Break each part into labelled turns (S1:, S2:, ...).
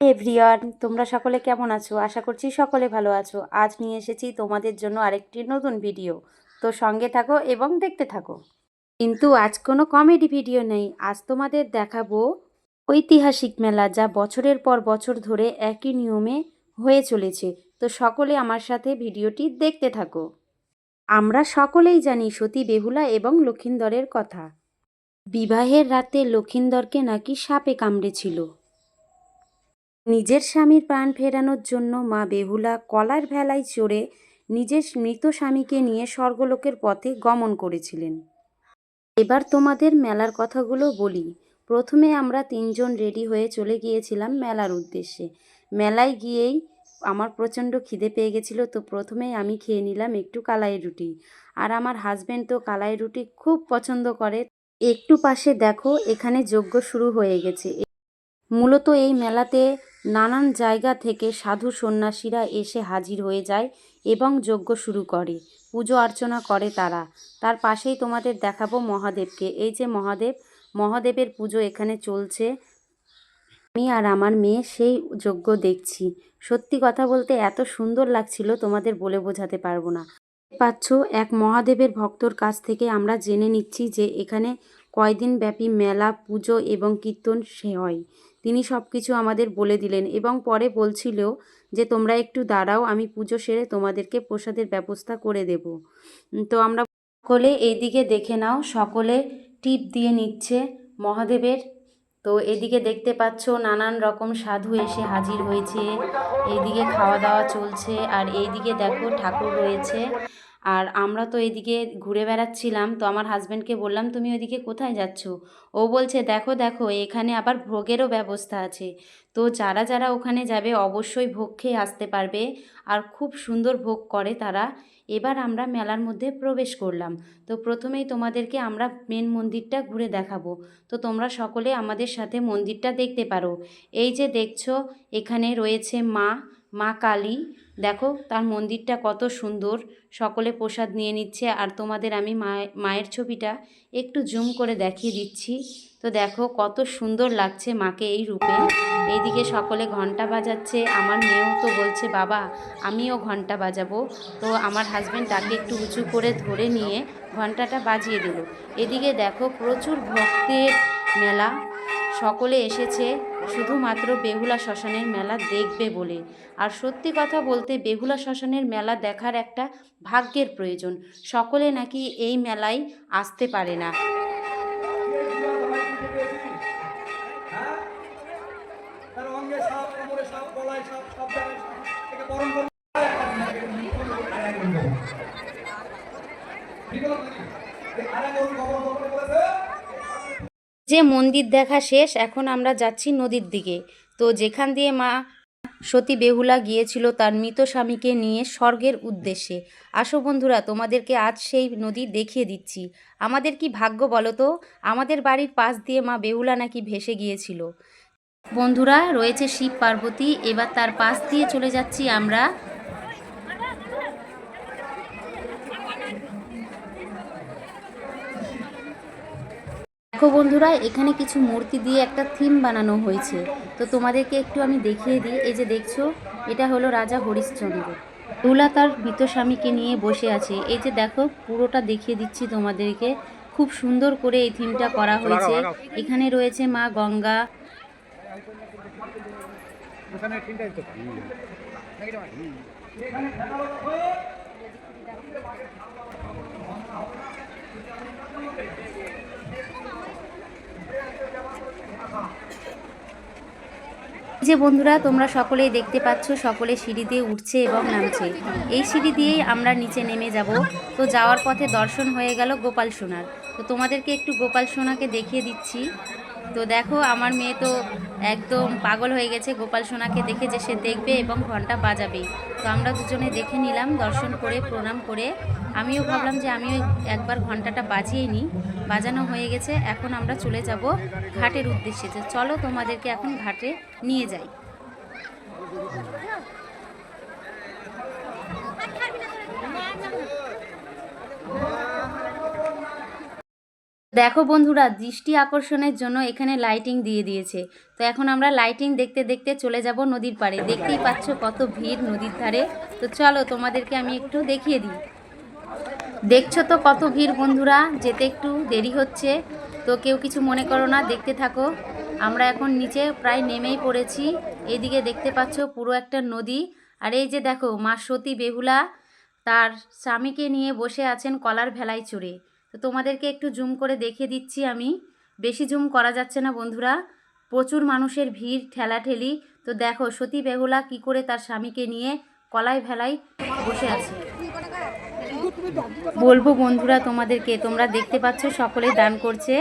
S1: Everyone, তোমরা সকলে কেমন আছো? আশা করছি সকলে ভালো আছো। আজ নিয়ে এসেছি তোমাদের জন্য আরেকটি নতুন ভিডিও। তো সঙ্গে থাকো এবং দেখতে থাকো। কিন্তু আজ কোনো কমেডি ভিডিও নেই। আজ তোমাদের দেখাবো ঐতিহাসিক মেলা, যা বছরের পর বছর ধরে একই নিয়মে হয়ে চলেছে। তো সকলে আমার সাথে ভিডিওটি দেখতে থাকো। আমরা সকলেই জানি সতী বেহুলা এবং লক্ষিন্দরের কথা। বিবাহের রাতে লক্ষিন্দরকে নাকি সাপে কামড়েছিল। নিজের স্বামীর প্রাণ ফেরানোর জন্য মা বেহুলা কলার ভেলায় চড়ে নিজের মৃত স্বামীকে নিয়ে স্বর্গলোকের পথে গমন করেছিলেন। এবার তোমাদের মেলার কথাগুলো বলি। প্রথমে আমরা তিনজন রেডি হয়ে চলে গিয়েছিলাম মেলার উদ্দেশ্যে। মেলায় গিয়েই আমার প্রচণ্ড খিদে পেয়ে গেছিলো, তো প্রথমেই আমি খেয়ে নিলাম একটু কালাই রুটি। আর আমার হাজব্যান্ড তো কালাই রুটি খুব পছন্দ করে। একটু পাশে দেখো, এখানে যজ্ঞ শুরু হয়ে গেছে। মূলত এই মেলাতে নানান জায়গা থেকে সাধু সন্ন্যাসীরা এসে হাজির হয়ে যায় এবং যজ্ঞ শুরু করে, পুজো অর্চনা করে তারা। তার পাশেই তোমাদের দেখাবো মহাদেবকে। এই যে মহাদেবের পুজো এখানে চলছে। আমি আর আমার মেয়ে সেই যজ্ঞ দেখছি। সত্যি কথা বলতে এত সুন্দর লাগছিল, তোমাদের বলে বোঝাতে পারবো না। পাচ্ছ, এক মহাদেবের ভক্তর কাছ থেকে আমরা জেনে নিচ্ছি যে এখানে কয়দিন ব্যাপী মেলা, পুজো এবং কীর্তন হয়। তিনি সব কিছু আমাদের বলে দিলেন এবং পরে বলছিল যে তোমরা একটু দাঁড়াও, আমি পুজো সেরে তোমাদেরকে প্রসাদের ব্যবস্থা করে দেব। তো আমরা সকলে এইদিকে দেখে নাও, সকলে টিপ দিয়ে নিচ্ছে মহাদেবের। তো এদিকে দেখতে পাচ্ছ নানান রকম সাধু এসে হাজির হয়েছে। এইদিকে খাওয়া দাওয়া চলছে আর এইদিকে দেখো ঠাকুর রয়েছে। আর আমরা তো এদিকে ঘুরে বেড়াচ্ছিলাম। তো আমার হাজব্যান্ডকে বললাম, তুমি ওইদিকে কোথায় যাচ্ছ? ও বলছে, দেখো দেখো এখানে আবার ভোগেরও ব্যবস্থা আছে। তো যারা যারা ওখানে যাবে অবশ্যই ভোগ খেয়ে আসতে পারবে। আর খুব সুন্দর ভোগ করে তারা। এবার আমরা মেলার মধ্যে প্রবেশ করলাম। তো প্রথমেই তোমাদেরকে আমরা মেন মন্দিরটা ঘুরে দেখাবো। তো তোমরা সকলে আমাদের সাথে মন্দিরটা দেখতে পারো। এই যে দেখছো, এখানে রয়েছে মা কালী। দেখো তার মন্দিরটা কত সুন্দর। সকলে প্রসাদ নিয়ে নিচ্ছে। আর তোমাদের আমি মায়ের ছবিটা একটু জুম করে দেখিয়ে দিচ্ছি। তো দেখো কত সুন্দর লাগছে মাকে এই রূপে। এইদিকে সকলে ঘন্টা বাজাচ্ছে। আমার মেয়েও তো বলছে, বাবা আমিও ঘন্টা বাজাবো। তো আমার হাজব্যান্ড তাকে একটু উঁচু করে ধরে নিয়ে ঘন্টাটা বাজিয়ে দিল। এদিকে দেখো প্রচুর ভক্তের মেলা। সকলে এসেছে শুধুমাত্র বেহুলা শ্মশানের মেলা দেখবে বলে। আর সত্যি কথা বলতে বেহুলা শ্মশানের মেলা দেখার একটা ভাগ্যের প্রয়োজন। সকলে নাকি এই মেলায় আসতে পারে না। যে মন্দির দেখা শেষ, এখন আমরা যাচ্ছি নদীর দিকে। তো যেখান দিয়ে মা সতী বেহুলা গিয়েছিল তার মৃত স্বামীকে নিয়ে স্বর্গের উদ্দেশ্যে। আসো বন্ধুরা, তোমাদেরকে আজ সেই নদী দেখিয়ে দিচ্ছি। আমাদের কি ভাগ্য বলো তো, আমাদের বাড়ির পাশ দিয়ে মা বেহুলা নাকি ভেসে গিয়েছিল। বন্ধুরা, রয়েছে শিব পার্বতী। এবার তার পাশ দিয়ে চলে যাচ্ছি আমরা। দেখো বন্ধুরা, এখানে কিছু মূর্তি দিয়ে একটা থিম বানানো হয়েছে। তো তোমাদেরকে একটু আমি দেখিয়ে দিই। এই যে দেখছো, এটা হলো রাজা হরিশ্চন্দ্র। বেহুলা তার মৃত স্বামীকে নিয়ে বসে আছে। এই যে দেখো, পুরোটা দেখিয়ে দিচ্ছি তোমাদেরকে। খুব সুন্দর করে এই থিমটা করা হয়েছে। এখানে রয়েছে মা গঙ্গা। যে বন্ধুরা, তোমরা সকলেই দেখতে পাচ্ছ সকলে সিঁড়ি দিয়ে উঠছে এবং নামছে। এই সিঁড়ি দিয়েই আমরা নিচে নেমে যাব। তো যাওয়ার পথে দর্শন হয়ে গেল গোপাল সোনার। তো তোমাদেরকে একটু গোপাল সোনাকে দেখিয়ে দিচ্ছি। তো দেখো, আমার মেয়ে তো একদম পাগল হয়ে গেছে গোপাল সোনাকে দেখে, যে সে দেখবে এবং ঘন্টা বাজাবে। তো আমরা দুজনে দেখে নিলাম, দর্শন করে প্রণাম করে। আমিও ভাবলাম যে আমিও একবার ঘন্টাটা বাজিয়ে নিই। বাজানো হয়ে গেছে, এখন আমরা চলে যাব ঘাটের উদ্দেশ্যে। যে চলো তোমাদেরকে এখন ঘাটে নিয়ে যাই। দেখো বন্ধুরা, দৃষ্টি আকর্ষণের জন্য এখানে লাইটিং দিয়ে দিয়েছে। তো এখন আমরা লাইটিং দেখতে দেখতে চলে যাব নদীর পাড়ে। দেখতেই পাচ্ছ কত ভিড় নদীর ধারে। তো চলো তোমাদেরকে আমি একটু দেখিয়ে দিই। দেখছো তো কত ভিড় বন্ধুরা, যেতে একটু দেরি হচ্ছে, তো কেউ কিছু মনে করো না, দেখতে থাকো। আমরা এখন নিচে প্রায় নেমেই পড়েছি। এইদিকে দেখতে পাচ্ছ পুরো একটা নদী। আর এই যে দেখো মা সতী বেহুলা তার স্বামীকে নিয়ে বসে আছেন কলার ভেলায় চড়ে। তো তোমাদেরকে একটু জুম করে দেখিয়ে দিচ্ছি আমি। বেশি জুম করা যাচ্ছে না বন্ধুরা, প্রচুর মানুষের ভিড়, ঠেলাঠেলি। তো দেখো সতী বেহুলা কি করে তার স্বামীকে নিয়ে কলাই ভেলায় বসে আছে। বলবো বন্ধুরা তোমাদেরকে, তোমরা দেখতে পাচ্ছ সকলে দান করছে,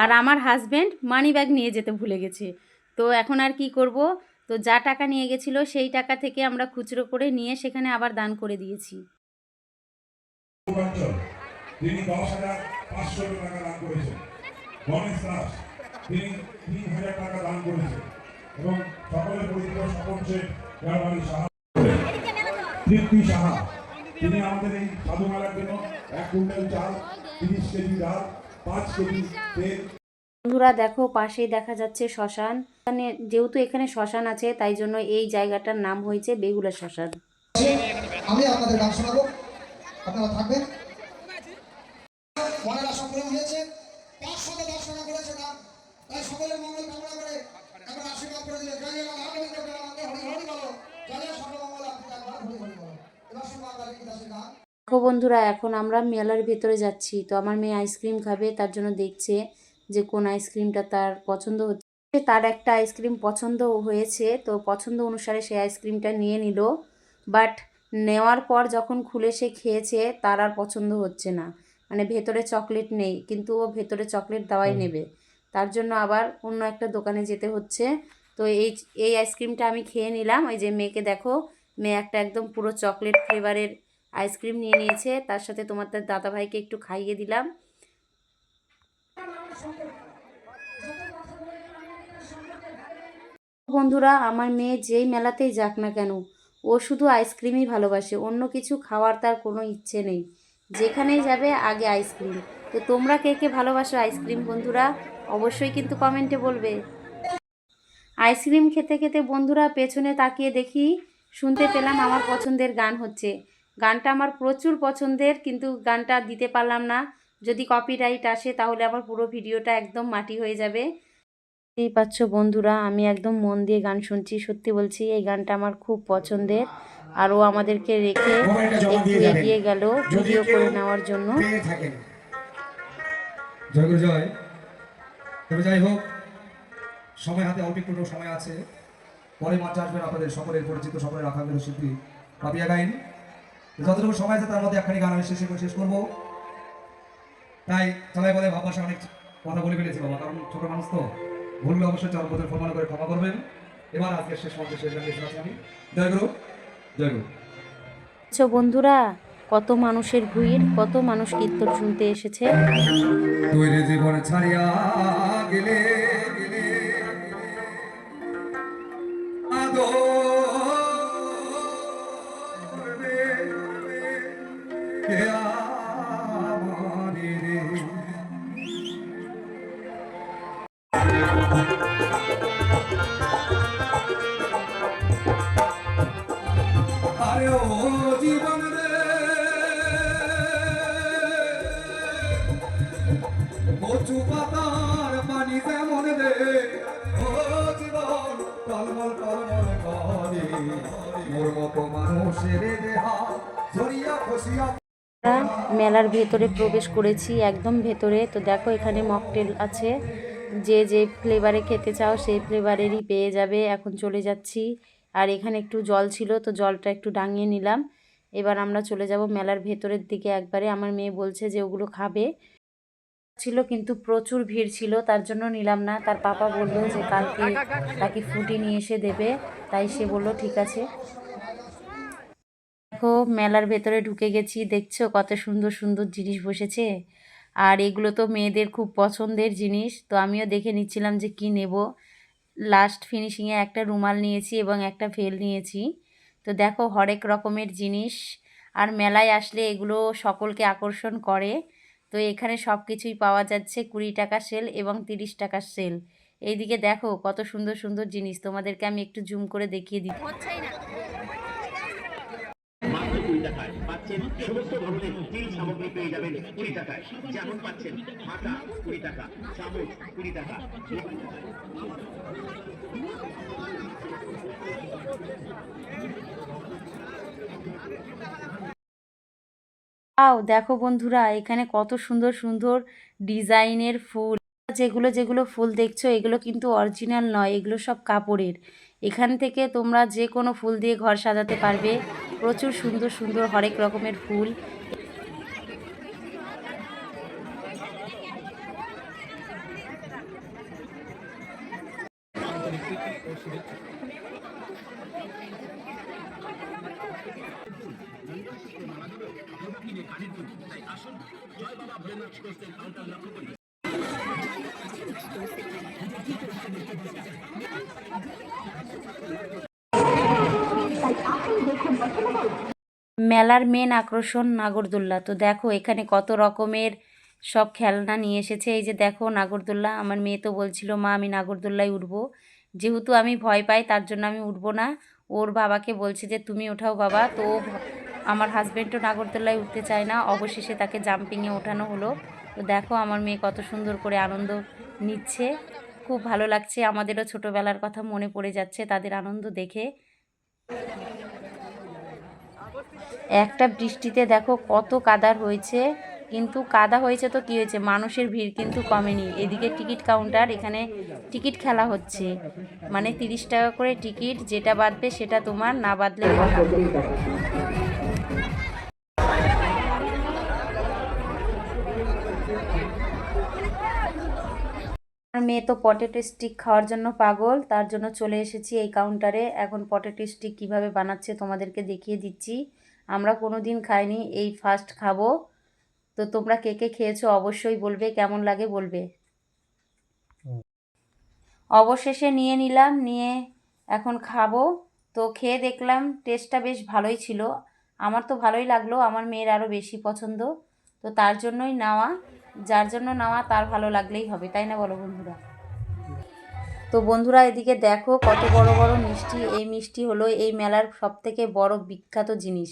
S1: আর আমার হাজব্যান্ড মানি ব্যাগ নিয়ে যেতে ভুলে গেছে। তো এখন আর কি করব, তো যা টাকা নিয়ে গেছিলো সেই টাকা থেকে আমরা খুচরো করে নিয়ে সেখানে আবার দান করে দিয়েছি।
S2: তিনি 10,500 টাকা দান করেছেন। গণেশ দাস তিনি 3,000 টাকা দান করেছেন এবং সকলের পরিচিত স্বপন শেখ, গারবানি সাহা, তৃপ্তি সাহা, তিনি আমাদের এই সাধু মেলার জন্য 1 কুইন্টাল চাল, 30 কেজি ডাল, 5 কেজি তেল।
S1: বন্ধুরা দেখো পাশেই দেখা যাচ্ছে শ্মশান। মানে যেহেতু এখানে শ্মশান আছে তাই জন্য এই জায়গাটার নাম হয়েছে বেহুলা শ্মশান।
S3: আমি আপনাদের গান শোনাবো, আপনারা থাকবেন। মনের আশা পূরণ হয়েছে, 510 টাকা করেছে দান, তাই সকলের মঙ্গল কামনা করে এখন আশীর্বাদ করে দিলে জয় জয় মা গোবিন্দ প্রেমানন্দে হরি হরি বলো, জয় জয় সর্বমঙ্গল আপনি একবার হরি হরি বলো। এবার শুনবো আমরা লিখিত দাসের গান।
S1: দেখো বন্ধুরা, এখন আমরা মেলার ভেতরে যাচ্ছি। তো আমার মেয়ে আইসক্রিম খাবে, তার জন্য দেখছে যে কোন আইসক্রিমটা তার পছন্দ হচ্ছে। তার একটা আইসক্রিম পছন্দ হয়েছে, তো পছন্দ অনুসারে সে আইসক্রিমটা নিয়ে নিল। বাট নেওয়ার পর যখন খুলে সে খেয়েছে তার আর পছন্দ হচ্ছে না, মানে ভেতরে চকলেট নেই, কিন্তু ও ভেতরে চকলেট দেওয়াই নেবে। তার জন্য আবার অন্য একটা দোকানে যেতে হচ্ছে। তো এই এই আইসক্রিমটা আমি খেয়ে নিলাম। ওই যে মেয়েকে দেখো, মেয়ে একটা একদম পুরো চকলেট ফ্লেভারের আইসক্রিম নিয়ে নিয়েছে, তার সাথে তোমাদের দাদাভাইকে একটু খাইয়ে দিলাম। বন্ধুরা, আমার মেয়ে যেই মেলাতেই যাক না কেন, ও শুধু আইসক্রিমই ভালোবাসে, অন্য কিছু খাওয়ার তার কোনো ইচ্ছে নেই। যেখানেই যাবে আগে আইসক্রিম। তো তোমরা কে কে ভালোবাসো আইসক্রিম বন্ধুরা, অবশ্যই কিন্তু কমেন্টে বলবে। আইসক্রিম খেতে খেতে বন্ধুরা পেছনে তাকিয়ে দেখি, শুনতে পেলাম আমার পছন্দের গান হচ্ছে। গানটা আমার প্রচুর পছন্দের, কিন্তু গানটা দিতে পারলাম না। যদি কপিরাইট আসে তাহলে আমার পুরো ভিডিওটা একদম মাটি হয়ে যাবে। দেখতেই পাচ্ছ বন্ধুরা, আমি একদম মন দিয়ে গান শুনছি। সত্যি বলছি, এই গানটা আমার খুব পছন্দের। আর ও আমাদেরকে রেখে একটু এগিয়ে গেল ভিডিও করে নেওয়ার জন্য।
S4: জয় গুরু জয়। তবে যাই হোক, সময় হাতে অল্প একটু সময় আছে, পরে মাত্র আসবেন আপনাদের সকলের পরিচিত, সকলের আকাঙ্ক্ষিত শিল্পী পাপিয়া গাইন। যতটুকু সময় আছে তার মধ্যে একখানি গান আমি শেষ করবো। তাই সবাই বলে ভাববাসা অনেক কথা বলে ফেলেছি বাবা, কারণ ছোট মানুষ তো, ভুললে অবশ্যই চরমপথের ফরমান করে ক্ষমা করবেন। এবার আজকের শেষ মধ্যে শেষ গান শোনাচ্ছি আমি। জয় গুরু জয় গুরু।
S1: বন্ধুরা, কত মানুষের ভিড়, কত মানুষ কীর্তন শুনতে এসেছে।
S4: তৈরি জীবন ছাড়িয়া গেলে আদো আরে ও জীবন রে কচু পাতার পানি যেমন রে, ও জীবন টলমল টলমল করে, মোর মতো মানুষের দেহা ঝরিয়া খসিয়া।
S1: মেলার ভেতরে প্রবেশ করেছি, একদম ভেতরে। তো দেখো এখানে মকটেল আছে, যে যে ফ্লেভারে খেতে চাও সেই ফ্লেভারেরই পেয়ে যাবে। এখন চলে যাচ্ছি। আর এখানে একটু জল ছিল, তো জলটা একটু ডাঙিয়ে নিলাম। এবার আমরা চলে যাব মেলার ভেতরের দিকে একবারে। আমার মেয়ে বলছে যে ওগুলো খাবে ছিল, কিন্তু প্রচুর ভিড় ছিল, তার জন্য নিলাম না। তার পাপা বললো যে কালকে তাকে ফ্রুটি নিয়ে এসে দেবে, তাই সে বলল ঠিক আছে। দেখো মেলার ভেতরে ঢুকে গেছি, দেখছো কত সুন্দর সুন্দর জিনিস বসেছে। আর এগুলো তো মেয়েদের খুব পছন্দের জিনিস, তো আমিও দেখে নিচ্ছিলাম যে কি নেব। লাস্ট ফিনিশিংয়ে একটা রুমাল নিয়েছি এবং একটা ভেল নিয়েছি। তো দেখো হরেক রকমের জিনিস, আর মেলায় আসলে এগুলো সকলকে আকর্ষণ করে। তো এখানে সব কিছুই পাওয়া যাচ্ছে 20 টাকা সেল এবং 30 টাকার সেল। এইদিকে দেখো কত সুন্দর সুন্দর জিনিস, তোমাদেরকে আমি একটু জুম করে দেখিয়ে দিই।
S5: মাত্র 20 টাকায় পাচ্ছেন সমস্ত ধরনের স্টিল সামগ্রী পেয়ে যাবেন 20 টাকায়। যেমন পাচ্ছেন হাতা 20 টাকা, চামচ 20 টাকা।
S1: দেখো বন্ধুরা, এখানে কত সুন্দর সুন্দর ডিজাইনের ফুল। যেগুলো যেগুলো ফুল দেখছো এগুলো কিন্তু অরিজিনাল নয়, এগুলো সব কাপড়ের। এখান থেকে তোমরা যে কোনো ফুল দিয়ে ঘর সাজাতে পারবে। প্রচুর সুন্দর সুন্দর হরেক রকমের ফুল। মেলার মেন আকর্ষণ নাগরদোল্লা। তো দেখো এখানে কত রকমের সব খেলনা নিয়ে এসেছে। এই যে দেখো নাগরদোল্লা, আমার মেয়ে তো বলছিল মা আমি নাগরদোল্লায় উঠবো। যেহেতু আমি ভয় পাই তার জন্য আমি উঠবো না। ওর বাবাকে বলছে যে তুমি ওঠাও বাবা। তো আমার হাজব্যান্ডও নাগরদোল্লায় উঠতে চায় না, অবশেষে তাকে জাম্পিংয়ে ওঠানো হলো। তো দেখো আমার মেয়ে কত সুন্দর করে আনন্দ নিচ্ছে, খুব ভালো লাগছে। আমাদেরও ছোটোবেলার কথা মনে পড়ে যাচ্ছে তাদের আনন্দ দেখে। একটা বৃষ্টিতে দেখো কত কাদা হয়েছে, কিন্তু কাদা হয়েছে তো কী হয়েছে, মানুষের ভিড় কিন্তু কমেনি। এদিকে টিকিট কাউন্টার, এখানে টিকিট খেলা হচ্ছে, মানে 30 টাকা করে টিকিট, যেটা বাঁধবে সেটা তোমার, না বাঁধলে টাকা। আমার মেয়ে তো পটেটো স্টিক খাওয়ার জন্য পাগল, তার জন্য চলে এসেছি এই কাউন্টারে। এখন পটেটো স্টিক কীভাবে বানাচ্ছে তোমাদেরকে দেখিয়ে দিচ্ছি। আমরা কোনো দিন খাইনি, এই ফার্স্ট খাবো। তো তোমরা কে কে খেয়েছো অবশ্যই বলবে, কেমন লাগে বলবে। অবশেষে নিয়ে নিলাম, নিয়ে এখন খাবো। তো খেয়ে দেখলাম টেস্টটা বেশ ভালোই ছিল। আমার তো ভালোই লাগলো, আমার মেয়ের আরও বেশি পছন্দ। তো তার জন্যই নেওয়া, যার জন্য নেওয়া তার ভালো লাগলেই হবে, তাই না বলো বন্ধুরা? তো বন্ধুরা এদিকে দেখো কত বড় বড় মিষ্টি। এই মিষ্টি হলো এই মেলার সবথেকে বড় বিখ্যাত জিনিস।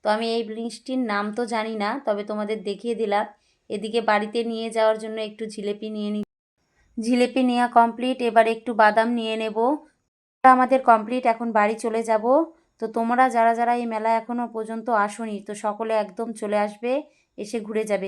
S1: তো আমি এই মিষ্টির নাম তো জানি না, তবে তোমাদের দেখিয়ে দিলাম। এদিকে বাড়িতে নিয়ে যাওয়ার জন্য একটু জিলেপি নিয়ে জিলেপি নেওয়া কমপ্লিট, এবার একটু বাদাম নিয়ে নেব। আমাদের কমপ্লিট, এখন বাড়ি চলে যাব। তো তোমরা যারা যারা এই মেলা এখনও পর্যন্ত আসোনি, তো সকলে একদম চলে আসবে, এসে ঘুরে যাবে।